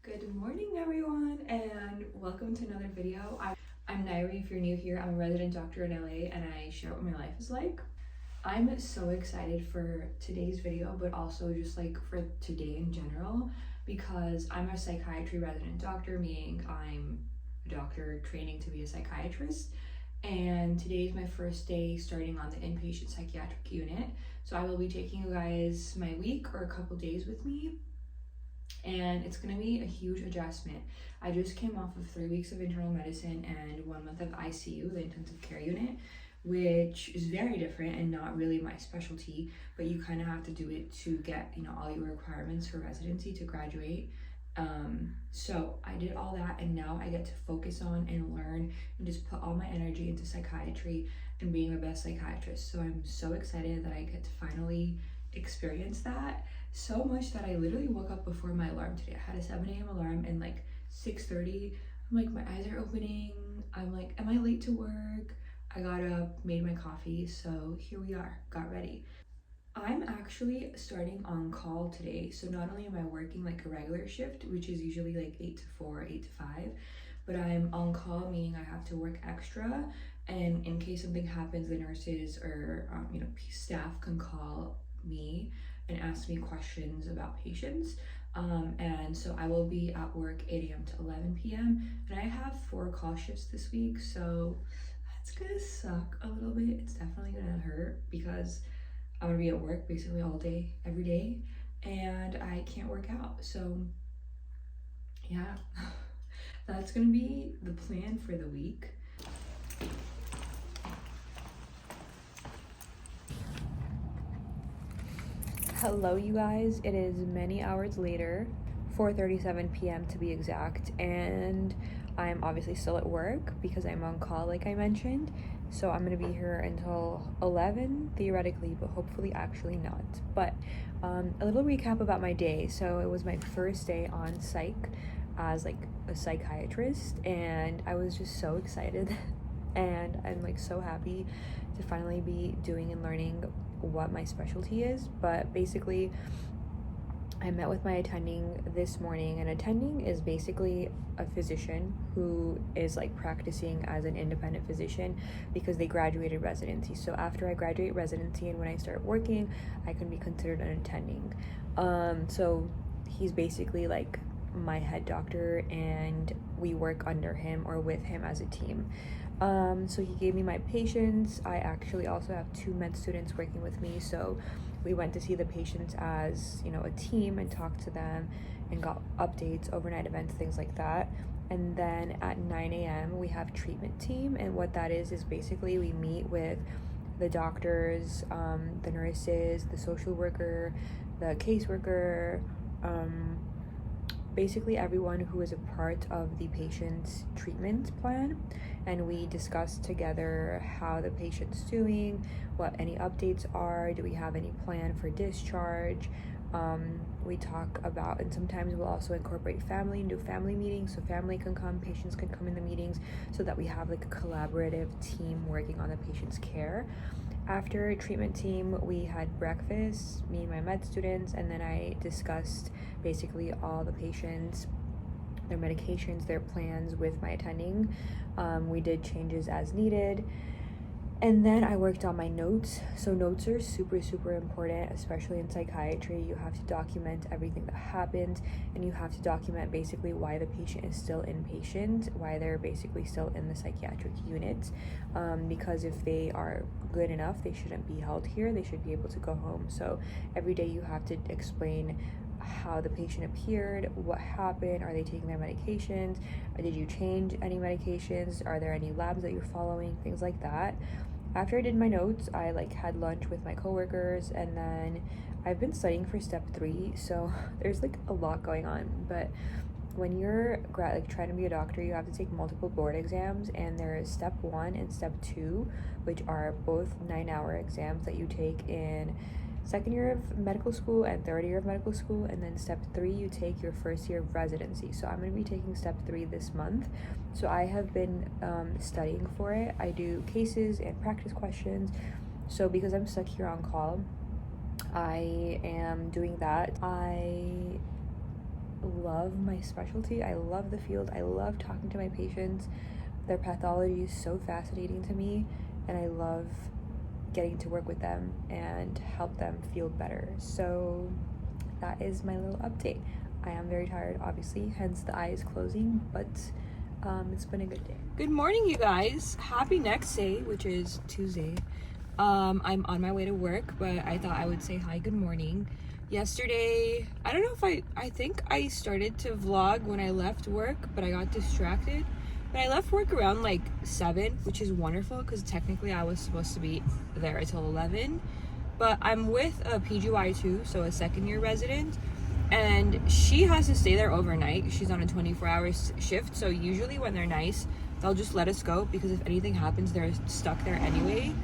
Good morning, everyone, and welcome to another video. I'm Nayiri. If you're new here, I'm a resident doctor in LA, and I share what my life is like. I'm so excited for today's video, but also just like for today in general, because I'm a psychiatry resident doctor, meaning I'm a doctor training to be a psychiatrist. And today is my first day starting on the inpatient psychiatric unit. So I will be taking you guys my week or a couple days with me, and it's going to be a huge adjustment. I just came off of 3 weeks of internal medicine and 1 month of ICU, the intensive care unit, which is very different and not really my specialty, but you kind of have to do it to get, all your requirements for residency to graduate. So I did all that, and now I get to focus on and learn and just put all my energy into psychiatry and being the best psychiatrist. So I'm so excited that I get to finally experience that, so much that I literally woke up before my alarm today. I had a 7 a.m. alarm, and like 6:30, I'm like, my eyes are opening. I'm like, am I late to work? I got up, made my coffee, so here we are, got ready. I'm actually starting on call today, so not only am I working like a regular shift, which is usually like 8 to 4, 8 to 5, but I'm on call, meaning I have to work extra, and in case something happens, the nurses or staff can call me and ask me questions about patients. And so I will be at work 8 a.m. to 11 p.m. and I have 4 call shifts this week, so that's gonna suck a little bit. It's definitely gonna hurt because I'm gonna be at work basically all day, every day, and I can't work out. So yeah, that's gonna be the plan for the week. Hello, you guys. It is many hours later, 4:37 p.m. to be exact, and I'm obviously still at work because I'm on call, like I mentioned. So I'm gonna be here until 11 theoretically, but hopefully actually not. But a little recap about my day. So it was my first day on psych as like a psychiatrist, and I was just so excited and I'm like so happy to finally be doing and learning what my specialty is. But basically, I met with my attending this morning, and attending is basically a physician who is like practicing as an independent physician because they graduated residency. So after I graduate residency and when I start working, I can be considered an attending. So he's basically like my head doctor, and we work under him or with him as a team. So he gave me my patients. I actually also have 2 med students working with me, so we went to see the patients as a team and talked to them and got updates, overnight events, things like that. And then at 9 a.m. we have treatment team, and what that is basically we meet with the doctors, the nurses, the social worker, the caseworker, basically everyone who is a part of the patient's treatment plan, and we discuss together how the patient's doing, what any updates are, do we have any plan for discharge. We talk about, and sometimes we'll also incorporate family and do family meetings, so family can come, patients can come in the meetings, so that we have like a collaborative team working on the patient's care. After treatment team, we had breakfast, me and my med students, and then I discussed basically all the patients, their medications, their plans with my attending. We did changes as needed. And then I worked on my notes. So notes are super, super important, especially in psychiatry. You have to document everything that happened, and you have to document basically why the patient is still inpatient, why they're basically still in the psychiatric unit. Because if they are good enough, they shouldn't be held here. They should be able to go home. So every day you have to explain how the patient appeared, what happened, are they taking their medications, did you change any medications, are there any labs that you're following, things like that. After I did my notes, I had lunch with my coworkers, and then I've been studying for step 3, so there's a lot going on. But when you're trying to be a doctor, you have to take multiple board exams, and there is step 1 and step 2, which are both 9-hour exams that you take in 2nd year of medical school and 3rd year of medical school, and then step 3 you take your 1st year of residency. So I'm going to be taking step 3 this month, so I have been studying for it. I do cases and practice questions, so because I'm stuck here on call, I am doing that. I love my specialty. I love the field. I love talking to my patients. Their pathology is so fascinating to me, and I love getting to work with them and help them feel better. So that is my little update. I am very tired, obviously, hence the eyes closing, but it's been a good day. Good morning, you guys. Happy next day, which is Tuesday. I'm on my way to work, but I thought I would say hi, good morning. Yesterday, I don't know if I think I started to vlog when I left work, but I got distracted. But I left work around like 7, which is wonderful because technically I was supposed to be there until 11. But I'm with a PGY2, so a second-year resident, and she has to stay there overnight. She's on a 24-hour shift, so usually when they're nice, they'll just let us go because if anything happens, they're stuck there anyway.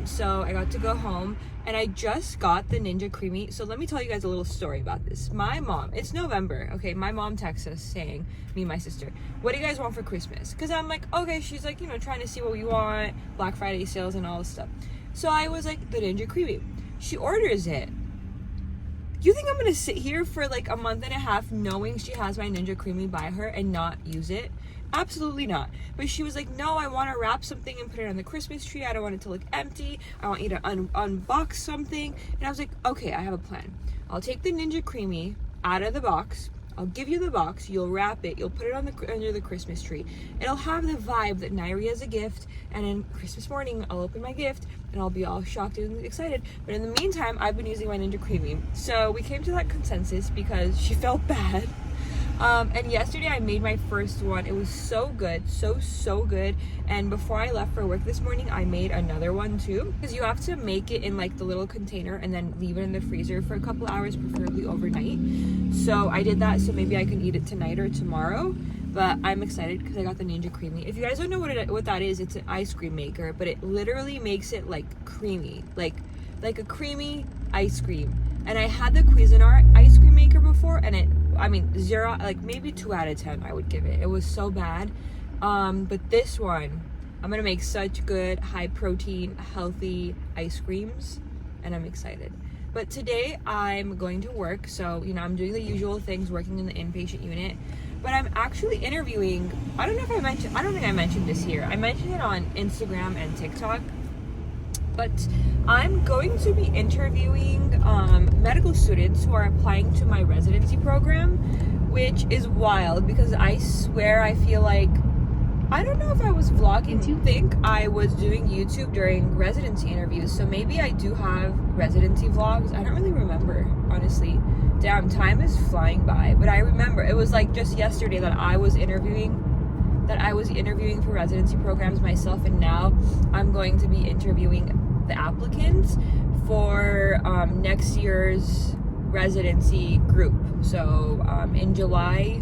So I got to go home, and I just got the Ninja Creamy. So let me tell you guys a little story about this. My mom, it's November, okay, my mom texts us saying, me and my sister, what do you guys want for Christmas? Because I'm like, okay, she's like, you know, trying to see what we want, Black Friday sales and all this stuff. So I was like, the Ninja Creamy. She orders it. You think I'm gonna sit here for like a month and a half knowing she has my Ninja Creamy by her and not use it? Absolutely not. But she was like, no, I want to wrap something and put it on the Christmas tree. I don't want it to look empty. I want you to unbox something. And I was like, okay, I have a plan. I'll take the Ninja Creamy out of the box. I'll give you the box. You'll wrap it. You'll put it on under the Christmas tree. It'll have the vibe that Nayiri has a gift. And then Christmas morning, I'll open my gift and I'll be all shocked and excited. But in the meantime, I've been using my Ninja Creamy. So we came to that consensus because she felt bad. And yesterday I made my first one. It was so good, so good. And before I left for work this morning, I made another one too, because you have to make it in like the little container and then leave it in the freezer for a couple hours, preferably overnight. So I did that, so maybe I can eat it tonight or tomorrow. But I'm excited because I got the Ninja Creamy. If you guys don't know what that is, it's an ice cream maker, but it literally makes it like creamy, like a creamy ice cream. And I had the Cuisinart ice cream maker before, and I mean 0, like maybe 2 out of 10 I would give it. It was so bad. But this one, I'm gonna make such good high protein healthy ice creams, and I'm excited. But today I'm going to work, so you know, I'm doing the usual things, working in the inpatient unit, but I'm actually interviewing. I don't think I mentioned this here. I mentioned it on Instagram and TikTok, but I'm going to be interviewing medical students who are applying to my residency program, which is wild because I swear I feel like, I don't know if I was vlogging. I think I was doing YouTube during residency interviews, so maybe I do have residency vlogs. I don't really remember, honestly. Damn, time is flying by. But I remember it was like just yesterday that I was interviewing for residency programs myself, and now I'm going to be interviewing the applicants for next year's residency group. So in July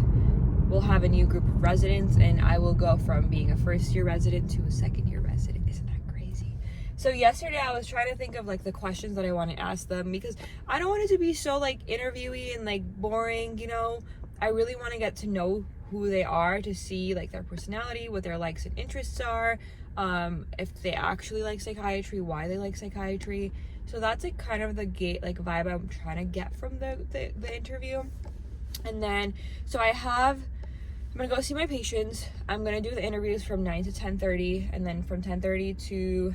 we'll have a new group of residents, and I will go from being a first-year resident to a second-year resident. Isn't that crazy? So yesterday I was trying to think of like the questions that I want to ask them, because I don't want it to be so like interviewee and like boring, you know. I really want to get to know who they are, to see like their personality, what their likes and interests are, if they actually like psychiatry, why they like psychiatry. So that's like kind of the vibe I'm trying to get from the interview. And then so I'm gonna go see my patients. I'm gonna do the interviews from 9 to 10:30, and then from 10:30 to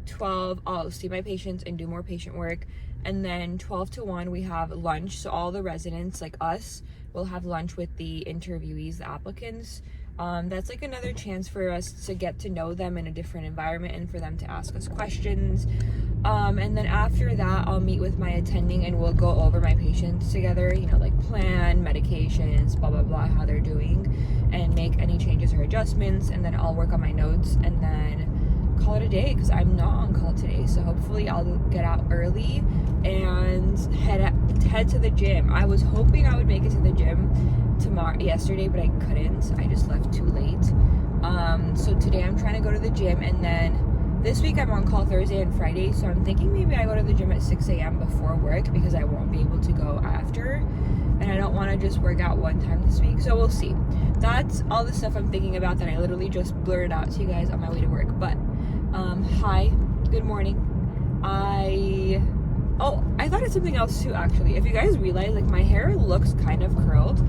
12 I'll see my patients and do more patient work. And then 12 to 1 we have lunch, so all the residents like us will have lunch with the interviewees, the applicants. That's like another chance for us to get to know them in a different environment and for them to ask us questions. And then after that, I'll meet with my attending and we'll go over my patients together, you know, like plan, medications, blah, blah, blah, how they're doing, and make any changes or adjustments. And then I'll work on my notes and then call it a day, because I'm not on call today. So hopefully I'll get out early and head to the gym. I was hoping I would make it to the gym yesterday, but I couldn't. I just left too late. So today I'm trying to go to the gym, and then this week I'm on call Thursday and Friday, so I'm thinking maybe I go to the gym at 6 a.m. before work, because I won't be able to go after, and I don't want to just work out one time this week. So we'll see. That's all the stuff I'm thinking about that I literally just blurted out to you guys on my way to work. But hi, good morning. I Oh, I thought of something else too, actually. If you guys realize, like, my hair looks kind of curled.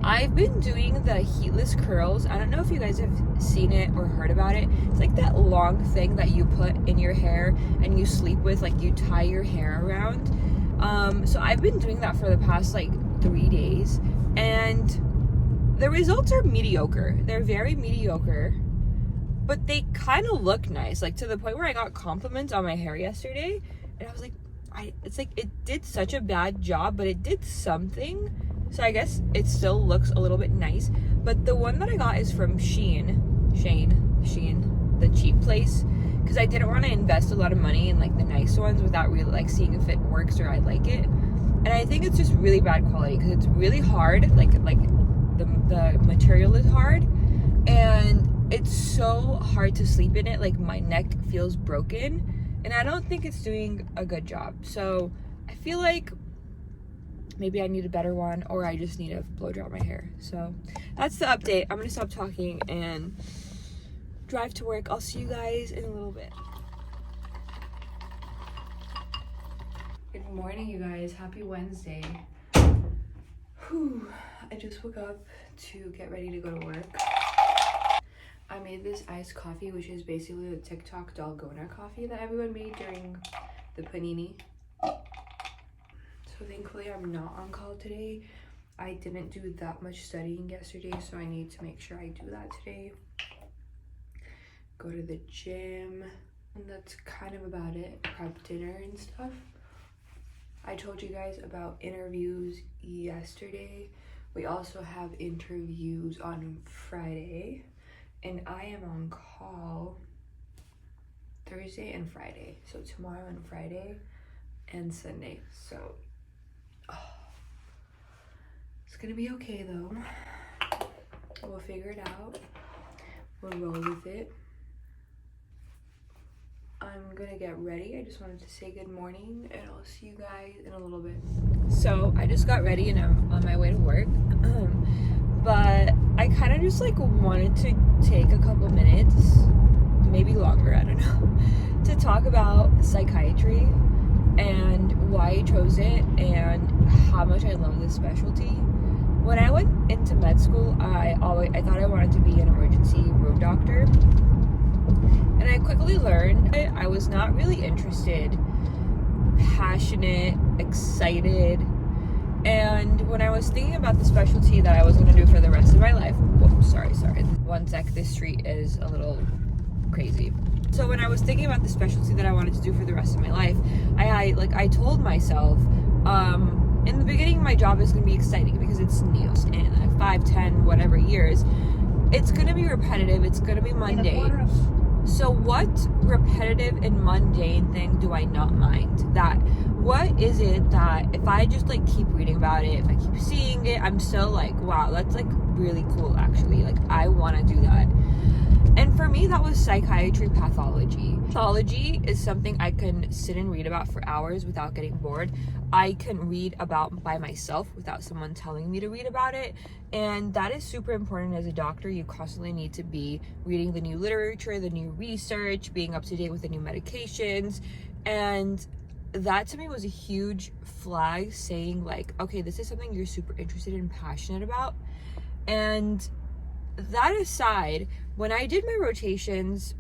I've been doing the heatless curls. I don't know if you guys have seen it or heard about it. It's like that long thing that you put in your hair and you sleep with, like you tie your hair around. So I've been doing that for the past like 3 days, and the results are mediocre. They're very mediocre, but they kind of look nice, like to the point where I got compliments on my hair yesterday, and I was like, it's like it did such a bad job, but it did something. So I guess it still looks a little bit nice. But the one that I got is from Shein, the cheap place, because I didn't want to invest a lot of money in like the nice ones without really like seeing if it works or I like it. And I think it's just really bad quality because it's really hard, like the material is hard, and it's so hard to sleep in it. Like my neck feels broken, and I don't think it's doing a good job. So I feel like maybe I need a better one, or I just need to blow dry my hair. So that's the update. I'm gonna stop talking and drive to work. I'll see you guys in a little bit. Good morning, you guys. Happy Wednesday. Whew. I just woke up to get ready to go to work. I made this iced coffee, which is basically the TikTok Dalgona coffee that everyone made during the panini. So thankfully I'm not on call today. I didn't do that much studying yesterday, so I need to make sure I do that today. Go to the gym, and that's kind of about it. Prep dinner and stuff. I told you guys about interviews yesterday. We also have interviews on Friday, and I am on call Thursday and Friday. So tomorrow and Friday and Sunday. So it's gonna be okay though. We'll figure it out. We'll roll with it. I'm gonna get ready. I just wanted to say good morning, and I'll see you guys in a little bit. So I just got ready and I'm on my way to work. But I kind of just like wanted to take a couple minutes, maybe longer, I don't know, to talk about psychiatry and why I chose it and how much I love this specialty. When I went into med school, I thought I wanted to be an emergency room doctor, and I quickly learned I was not really interested, passionate, excited. And when I was thinking about the specialty that I was going to do for the rest of my life, whoops, sorry, 1 sec, this street is a little crazy. So when I was thinking about the specialty that I wanted to do for the rest of my life, I told myself, in the beginning, my job is going to be exciting because it's new, and 5, 10, whatever years, it's going to be repetitive, it's going to be mundane. So what repetitive and mundane thing do I not mind? What is it that if I just like keep reading about it, if I keep seeing it, I'm still like, wow, that's like really cool actually. Like I want to do that. And for me, that was psychiatry pathology. Pathology is something I can sit and read about for hours without getting bored. I can read about by myself without someone telling me to read about it. And that is super important as a doctor. You constantly need to be reading the new literature, the new research, being up to date with the new medications. And that to me was a huge flag saying like, okay, this is something you're super interested and passionate about. And that aside, when I did my rotations,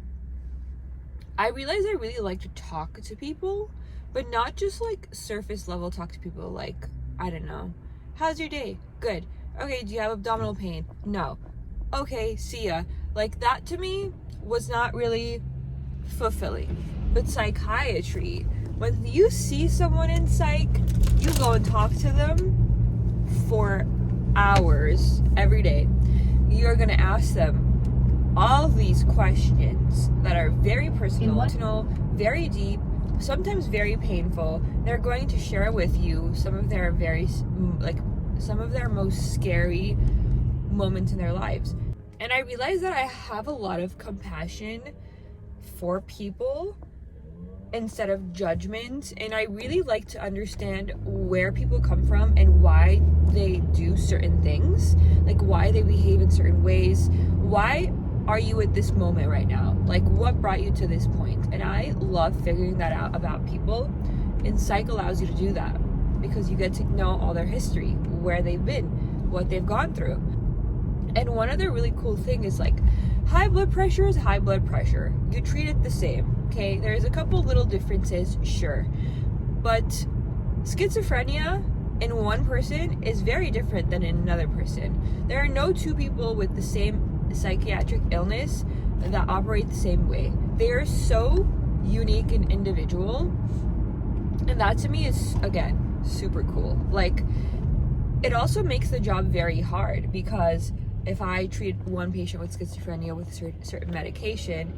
I realized I really like to talk to people, but not just like surface level talk to people. Like, I don't know, how's your day? Good. Okay, do you have abdominal pain? No. Okay, see ya. Like that to me was not really fulfilling. But psychiatry, when you see someone in psych, you go and talk to them for hours every day. You're gonna ask them all these questions that are very personal, very deep, sometimes very painful. They're going to share with you some of their most scary moments in their lives. And I realized that I have a lot of compassion for people instead of judgment, and I really like to understand where people come from and why they do certain things, like why they behave in certain ways, why are you at this moment right now? Like, what brought you to this point? And I love figuring that out about people, and psych allows you to do that because you get to know all their history, where they've been, what they've gone through. And one other really cool thing is, like, high blood pressure is high blood pressure. You treat it the same, okay? There's a couple little differences, sure, but schizophrenia in one person is very different than in another person. There are no two people with the same psychiatric illness that operate the same way. They are so unique and individual, and that to me is, again, super cool. Like, it also makes the job very hard, because if I treat one patient with schizophrenia with a certain medication,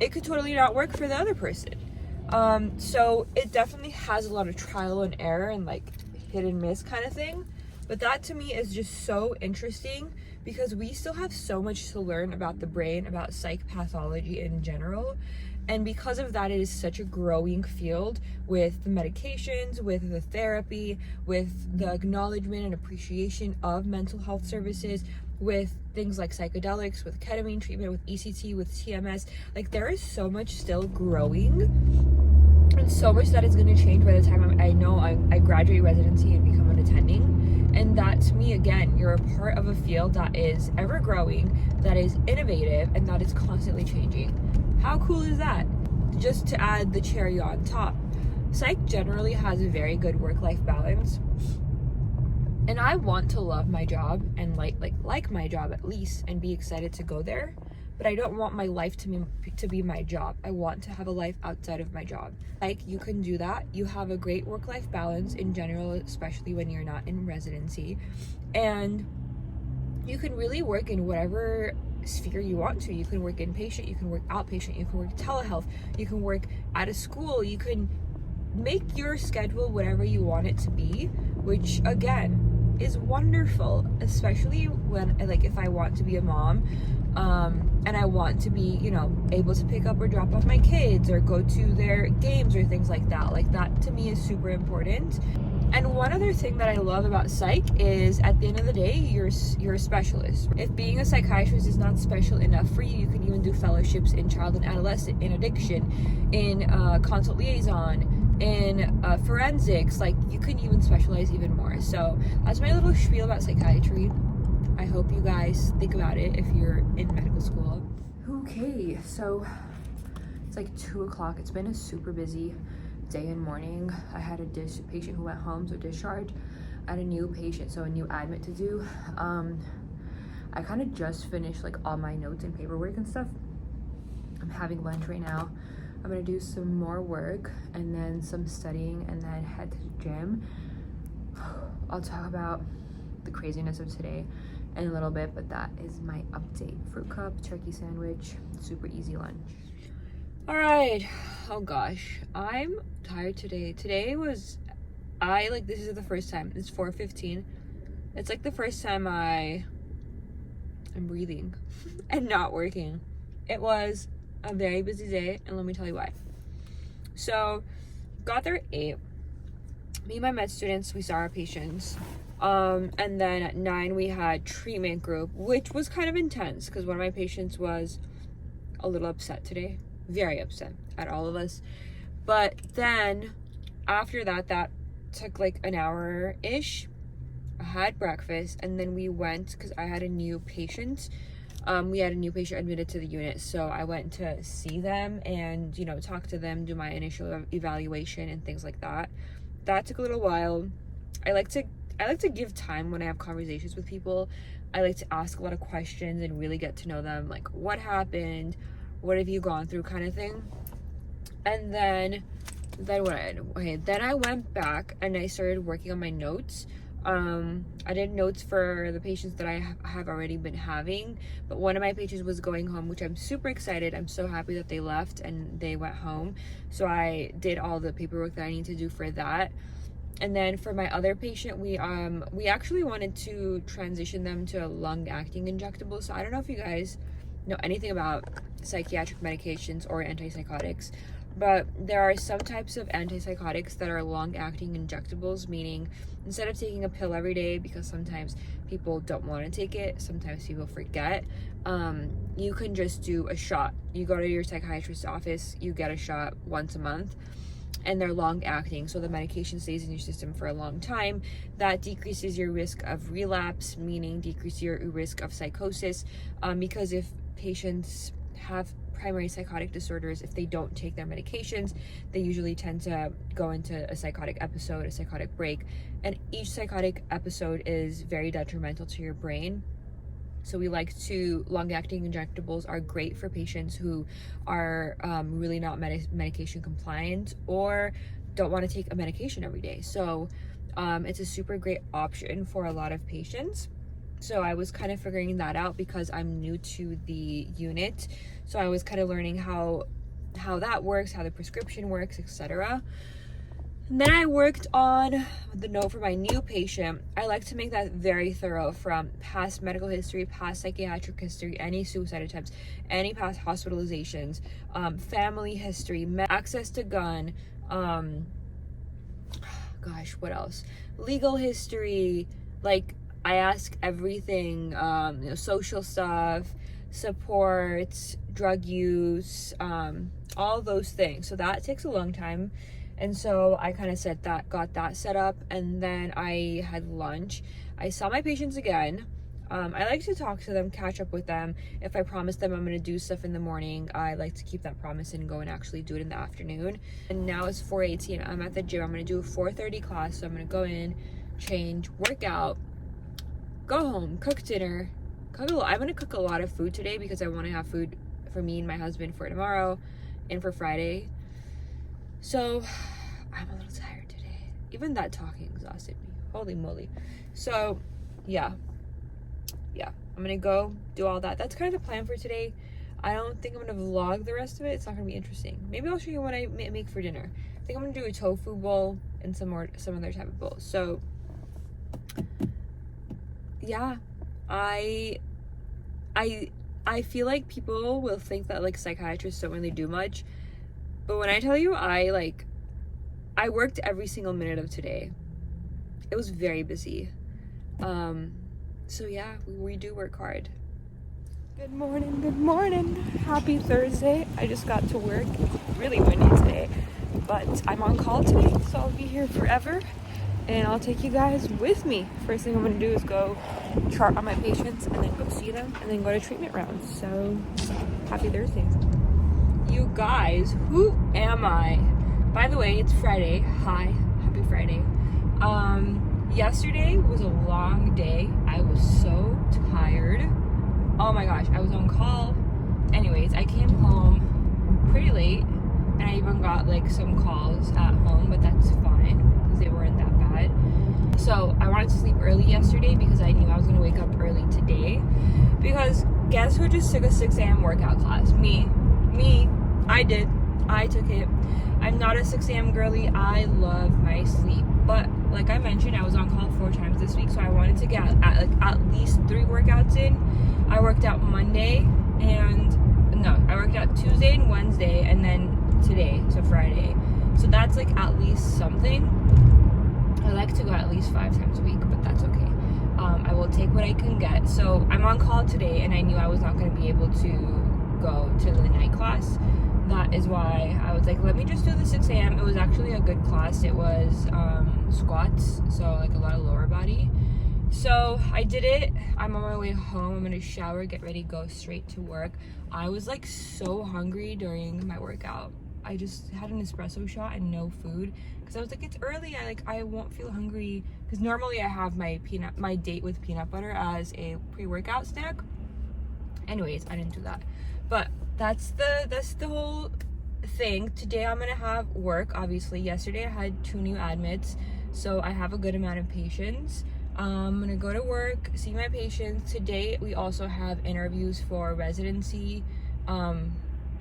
it could totally not work for the other person. So it definitely has a lot of trial and error and like hit and miss kind of thing. But that to me is just so interesting, because we still have so much to learn about the brain, about psych pathology in general. And because of that, it is such a growing field, with the medications, with the therapy, with the acknowledgement and appreciation of mental health services, with things like psychedelics, with ketamine treatment, with ECT, with TMS. Like, there is so much still growing, and so much that is going to change by the time I graduate residency and become an attending. And that to me, again, you're a part of a field that is ever growing, that is innovative, and that is constantly changing. How cool is that? Just to add the cherry on top, psych generally has a very good work-life balance. And I want to love my job and like my job at least, and be excited to go there. But I don't want my life to be my job. I want to have a life outside of my job. Like, you can do that. You have a great work-life balance in general, especially when you're not in residency. And you can really work in whatever sphere you want to. You can work inpatient, you can work outpatient, you can work telehealth, you can work at a school, you can make your schedule whatever you want it to be, which again is wonderful, especially when, like, if I want to be a mom, and I want to be, you know, able to pick up or drop off my kids or go to their games or things like that. Like, that to me is super important. And one other thing that I love about psych is, at the end of the day, you're a specialist. If being a psychiatrist is not special enough for you, you can even do fellowships in child and adolescent, in addiction, in consult liaison, in forensics. Like, you can even specialize even more. So that's my little spiel about psychiatry. I hope you guys think about it if you're in medical school. Okay, so it's like 2 o'clock. It's been a super busy day and morning. I had a patient who went home, so discharged. I had a new patient, so a new admit to do. I kind of just finished like all my notes and paperwork and stuff. I'm having lunch right now. I'm gonna do some more work and then some studying, and then head to the gym. I'll talk about the craziness of today in a little bit, but that is my update. Fruit cup, turkey sandwich, super easy lunch. All right. Oh gosh, I'm tired today. This is the first time. It's 4:15. It's like the first time I'm breathing and not working. It was a very busy day, and let me tell you why. So, got there at 8. Me and my med students, we saw our patients. And then at 9 we had treatment group, which was kind of intense because one of my patients was a little upset today. Very upset at all of us. But then after that took like an hour-ish. I had breakfast, and then we went, because I had a new patient. We had a new patient admitted to the unit, so I went to see them and, you know, talk to them, do my initial evaluation and things like that. That took a little while. I like to give time when I have conversations with people. I like to ask a lot of questions and really get to know them, like, what happened, what have you gone through, kind of thing. And then I went back and I started working on my notes. I did notes for the patients that I have already been having, but one of my patients was going home, which I'm super excited. I'm so happy that they left and they went home. So I did all the paperwork that I need to do for that. And then for my other patient, we actually wanted to transition them to a long-acting injectable. So I don't know if you guys know anything about psychiatric medications or antipsychotics, But there are some types of antipsychotics that are long-acting injectables, meaning instead of taking a pill every day, because sometimes people don't want to take it, sometimes people forget, you can just do a shot. You go to your psychiatrist's office, you get a shot once a month, and they're long-acting, so the medication stays in your system for a long time. That decreases your risk of relapse, meaning decrease your risk of psychosis, because if patients have primary psychotic disorders, if they don't take their medications, they usually tend to go into a psychotic episode, a psychotic break, and each psychotic episode is very detrimental to your brain. So long-acting injectables are great for patients who are really not medication compliant or don't want to take a medication every day. So it's a super great option for a lot of patients. So I was kind of figuring that out because I'm new to the unit. So I was kind of learning how that works, how the prescription works, etc. And then I worked on the note for my new patient. I like to make that very thorough, from past medical history, past psychiatric history, any suicide attempts, any past hospitalizations, family history, access to gun, what else? Legal history, like I ask everything, social stuff, support, drug use, all those things. So that takes a long time. And so I kind of got that set up, and then I had lunch. I saw my patients again. I like to talk to them, catch up with them. If I promise them I'm going to do stuff in the morning, I like to keep that promise and go and actually do it in the afternoon. And now it's 4:18. I'm at the gym. I'm going to do a 4:30 class. So I'm going to go in, change, work out, go home, cook dinner. I'm going to cook a lot of food today because I want to have food for me and my husband for tomorrow and for Friday. So I'm a little tired today. Even that talking exhausted me. Holy moly. So yeah, I'm gonna go do all that. That's kind of the plan for today. I don't think I'm gonna vlog the rest of it. It's not gonna be interesting. Maybe I'll show you what I make for dinner. I think I'm gonna do a tofu bowl and some other type of bowl. So yeah, I feel like people will think that like psychiatrists don't really do much. But when I tell you, I worked every single minute of today. It was very busy. So yeah, we do work hard. Good morning. Happy Thursday. I just got to work. It's really windy today, but I'm on call today, so I'll be here forever, and I'll take you guys with me. First thing I'm gonna do is go chart on my patients, and then go see them, and then go to treatment rounds. So happy Thursday. You guys, who am I? By the way, it's Friday. Hi, happy Friday. Yesterday was a long day. I was so tired. Oh my gosh, I was on call. Anyways, I came home pretty late, and I even got like some calls at home, but that's fine because they weren't that bad. So I wanted to sleep early yesterday because I knew I was gonna wake up early today. Because guess who just took a 6 a.m. workout class? Me. I took it. I'm not a 6 a.m. girly. I love my sleep. But like I mentioned, I was on call 4 times this week, so I wanted to get at least 3 workouts in. I worked out I worked out Tuesday and Wednesday, and then today, so Friday. So that's like at least something. I like to go at least 5 times a week, but that's okay. I will take what I can get. So I'm on call today, and I knew I was not going to be able to go to the night class. That is why I was like, let me just do the 6 a.m. It was actually a good class. It was squats, so like a lot of lower body. So I did it. I'm on my way home. I'm gonna shower, get ready, go straight to work. I was like so hungry during my workout. I just had an espresso shot and no food because I was like, it's early. I won't feel hungry because normally I have my date with peanut butter as a pre-workout snack. Anyways, I didn't do that. But that's the whole thing. Today I'm gonna have work. Obviously, yesterday I had 2 new admits, so I have a good amount of patients. I'm gonna go to work, see my patients. Today we also have interviews for residency.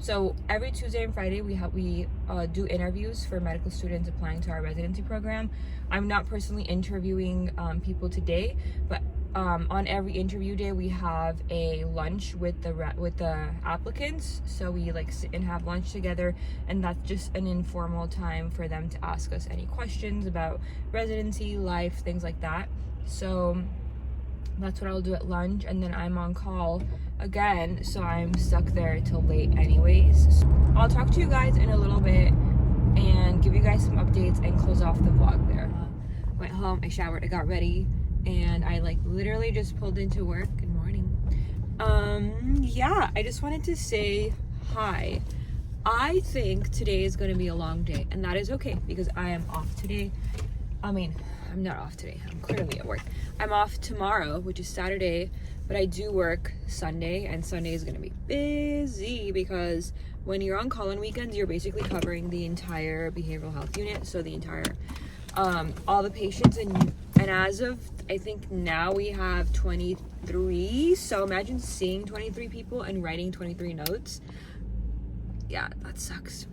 So every Tuesday and Friday we do interviews for medical students applying to our residency program. I'm not personally interviewing people today, but on every interview day we have a lunch with the applicants, so we like sit and have lunch together, and that's just an informal time for them to ask us any questions about residency, life, things like that. So that's what I'll do at lunch, and then I'm on call again, so I'm stuck there till late anyways. So I'll talk to you guys in a little bit and give you guys some updates and close off the vlog there. Went home, I showered, I got ready, and I like literally just pulled into work. Good morning. Yeah, I just wanted to say hi. I think today is going to be a long day, and that is okay because I am off today. I mean, I'm not off today, I'm clearly at work. I'm off tomorrow, which is Saturday, but I do work Sunday, and Sunday is going to be busy because when you're on call on weekends, you're basically covering the entire behavioral health unit, so the entire all the patients, and as of I think now we have 23, so imagine seeing 23 people and writing 23 notes. Yeah, that sucks.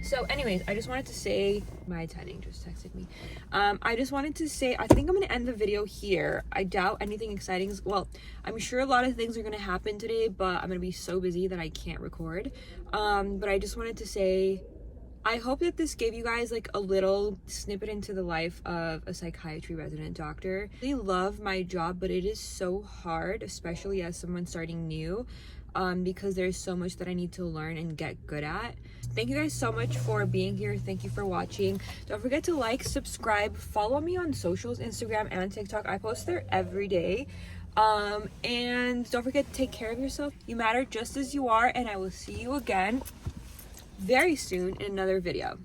So anyways, I just wanted to say, my attending just texted me. I just wanted to say, I think I'm going to end the video here. I doubt anything exciting is, well, I'm sure a lot of things are going to happen today, but I'm going to be so busy that I can't record. But I just wanted to say, I hope that this gave you guys like a little snippet into the life of a psychiatry resident doctor. I really love my job, but it is so hard, especially as someone starting new. Because there's so much that I need to learn and get good at. Thank you guys so much for being here. Thank you for watching. Don't forget to like, subscribe, follow me on socials, Instagram and TikTok. I post there every day. And don't forget to take care of yourself. You matter just as you are, and I will see you again very soon in another video.